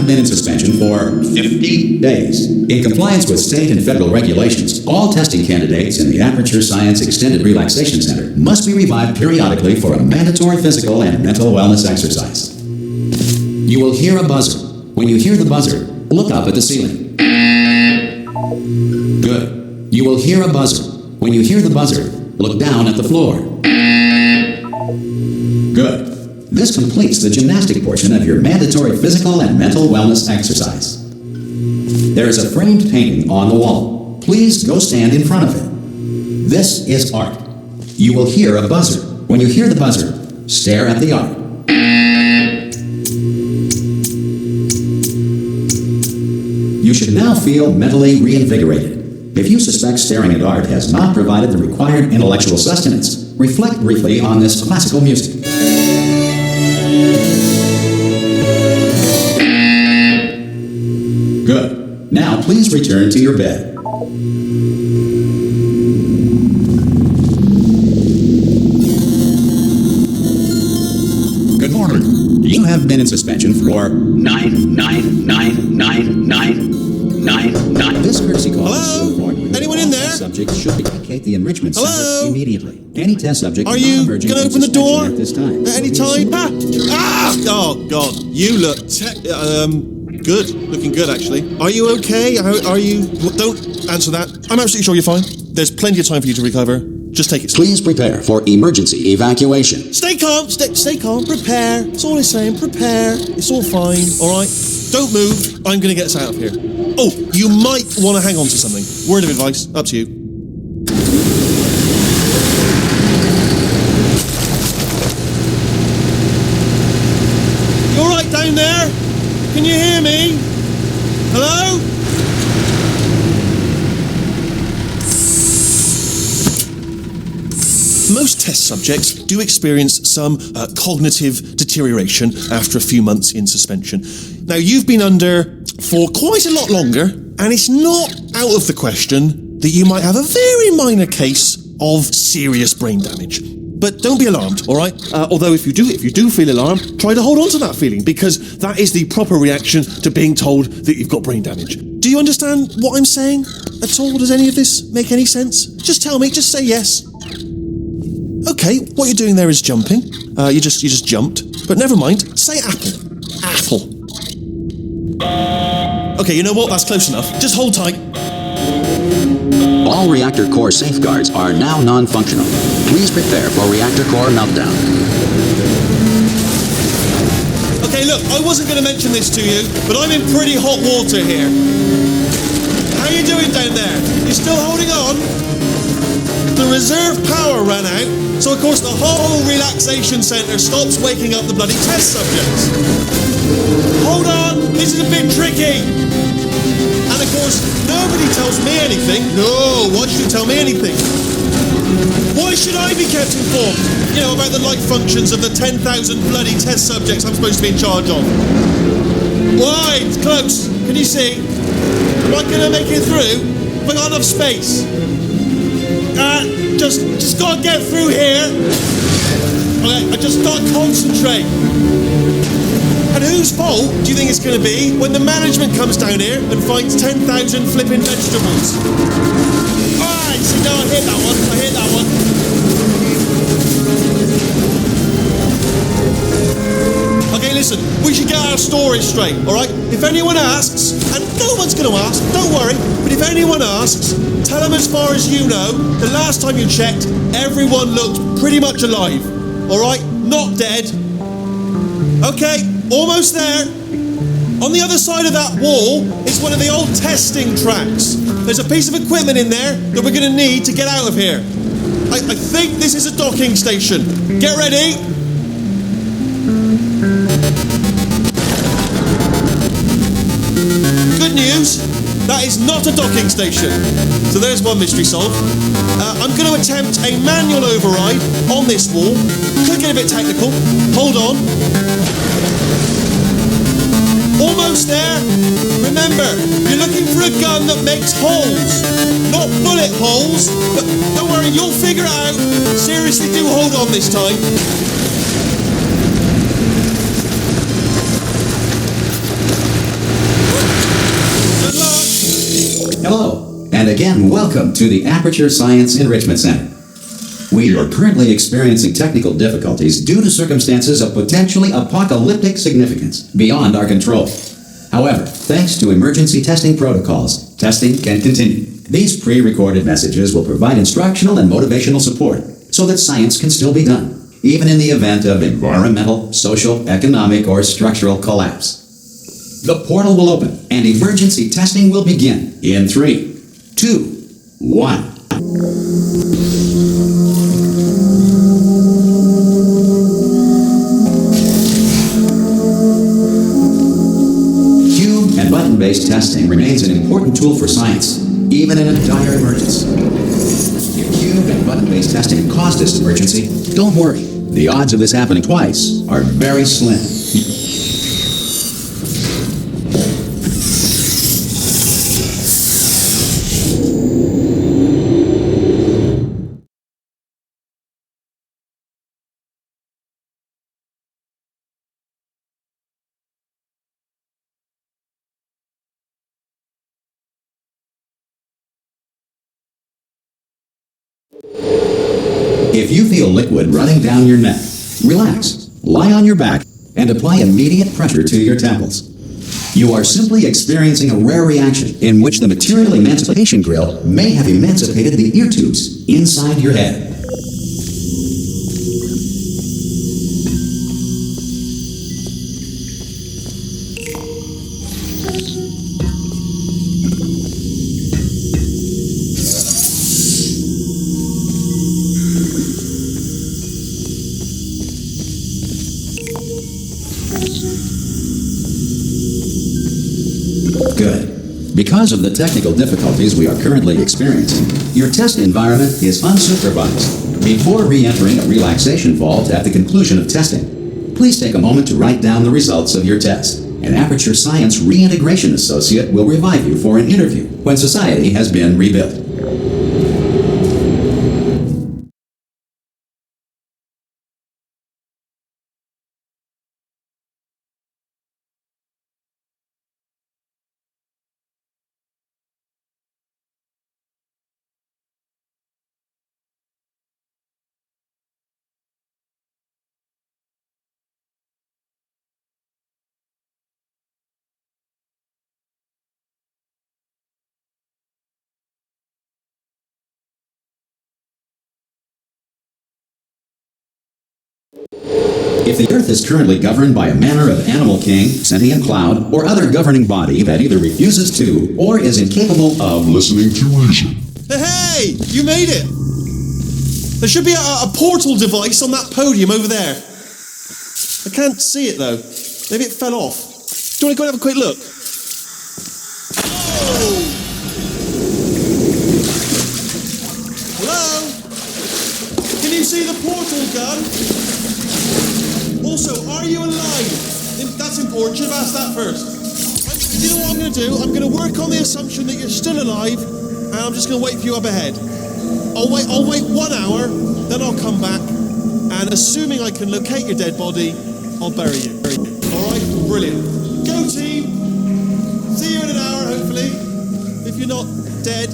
been in suspension for 50 days. In compliance with state and federal regulations, all testing candidates in the Aperture Science Extended Relaxation Center must be revived periodically for a mandatory physical and mental wellness exercise. You will hear a buzzer. When you hear the buzzer, look up at the ceiling. Good. You will hear a buzzer. When you hear the buzzer, look down at the floor. Good. This completes the gymnastic portion of your mandatory physical and mental wellness exercise. There is a framed painting on the wall. Please go stand in front of it. This is art. You will hear a buzzer. When you hear the buzzer, stare at the art. You should now feel mentally reinvigorated. If you suspect staring at art has not provided the required intellectual sustenance, reflect briefly on this classical music. Good. Now please return to your bed. Good morning. You have been in suspension for 9999999. This courtesy call is to inform you that Anyone all in there? test subjects should vacate the enrichment Hello? center immediately. Any test subject Are is you not emerging going to from open the door suspension at this time. at any time? Oh, God. You look good. Looking good, actually. Are you okay? Are you... Don't answer that. I'm absolutely sure you're fine. There's plenty of time for you to recover. Just take it slow. Please prepare for emergency evacuation. Stay calm. Stay calm. Prepare. That's all I'm saying. Prepare. It's all fine. All right? Don't move. I'm going to get us out of here. Oh, you might want to hang on to something. Word of advice. Up to you. You all right down there? Can you hear me? Hello? Most test subjects do experience some cognitive deterioration after a few months in suspension. Now, you've been under for quite a lot longer, and it's not out of the question that you might have a very minor case of serious brain damage. But don't be alarmed, all right? Although if you do feel alarmed, try to hold on to that feeling, because that is the proper reaction to being told that you've got brain damage. Do you understand what I'm saying at all? Does any of this make any sense? Just tell me, just say yes. Okay, what you're doing there is jumping. You just jumped. But never mind, say apple. Apple. Okay, you know what? That's close enough. Just hold tight. All reactor core safeguards are now non-functional. Please prepare for reactor core meltdown. Okay, look, I wasn't going to mention this to you, but I'm in pretty hot water here. How you doing down there? You still holding on? The reserve power ran out, so of course the whole relaxation centre stops waking up the bloody test subjects. Hold on, this is a bit tricky. And of course, nobody tells me anything. No, why should you tell me anything? Why should I be kept informed, about the life functions of the 10,000 bloody test subjects I'm supposed to be in charge of? Why? It's close. Can you see? Am I going to make it through? Have I got enough space? Just gotta get through here. Okay, I just gotta concentrate. And whose fault do you think it's gonna be when the management comes down here and finds 10,000 flipping vegetables? Alright, see, no, I hit that one. Okay, listen, we should get our story straight, alright? If anyone asks, and no one's gonna ask, don't worry, but if anyone asks, tell them as far as you know, the last time you checked, everyone looked pretty much alive, alright? Not dead. Okay, almost there. On the other side of that wall is one of the old testing tracks. There's a piece of equipment in there that we're gonna need to get out of here. I think this is a docking station. Get ready. Good news, that is not a docking station. So there's one mystery solved. I'm going to attempt a manual override on this wall. Could get a bit technical. Hold on. Almost there. Remember, you're looking for a gun that makes holes. Not bullet holes, but don't worry, you'll figure it out. Seriously, do hold on this time. And again, welcome to the Aperture Science Enrichment Center. We are currently experiencing technical difficulties due to circumstances of potentially apocalyptic significance beyond our control. However, thanks to emergency testing protocols, testing can continue. These pre-recorded messages will provide instructional and motivational support so that science can still be done, even in the event of environmental, social, economic, or structural collapse. The portal will open and emergency testing will begin in 3, 2, 1. Cube and button-based testing remains an important tool for science, even in a dire emergency. If cube and button-based testing caused this emergency, don't worry. The odds of this happening twice are very slim. If you feel liquid running down your neck, relax, lie on your back, and apply immediate pressure to your temples. You are simply experiencing a rare reaction in which the material emancipation grill may have emancipated the ear tubes inside your head. Good. Because of the technical difficulties we are currently experiencing, your test environment is unsupervised. Before re-entering a relaxation vault at the conclusion of testing, please take a moment to write down the results of your test. An Aperture Science Reintegration Associate will revive you for an interview when society has been rebuilt. If the Earth is currently governed by a manner of animal king, sentient cloud, or other governing body that either refuses to or is incapable of listening to reason. Hey, you made it! There should be a portal device on that podium over there. I can't see it though. Maybe it fell off. Do you want to go and have a quick look? Oh! Hello? Can you see the portal gun? Also, are you alive? That's important. Should have asked that first. You know what I'm going to do? I'm going to work on the assumption that you're still alive, and I'm just going to wait for you up ahead. I'll wait 1 hour, then I'll come back, and assuming I can locate your dead body, I'll bury you. All right? Brilliant. Go team. See you in an hour, hopefully. If you're not dead.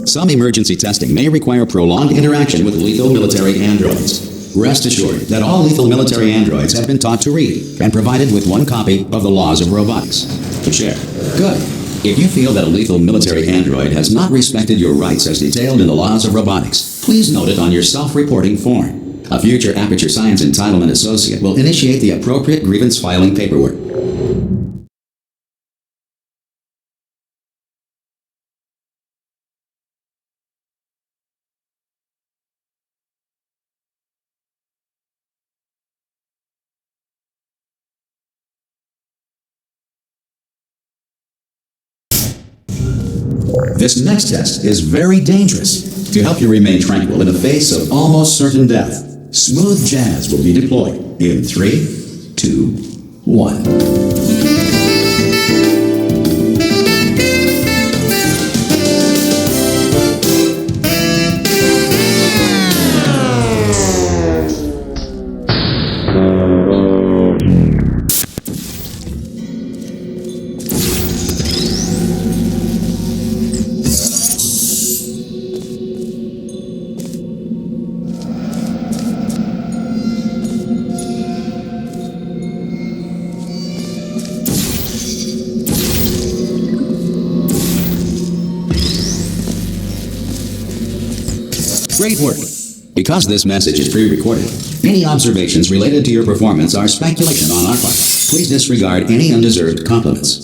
Some emergency testing may require prolonged interaction with lethal military androids. Rest assured that all lethal military androids have been taught to read and provided with one copy of the Laws of Robotics to share. Good. If you feel that a lethal military android has not respected your rights as detailed in the Laws of Robotics, please note it on your self-reporting form. A future Aperture Science Entitlement Associate will initiate the appropriate grievance filing paperwork. This next test is very dangerous. To help you remain tranquil in the face of almost certain death, smooth jazz will be deployed in 3, 2, 1. Great work. Because this message is pre-recorded, any observations related to your performance are speculation on our part. Please disregard any undeserved compliments.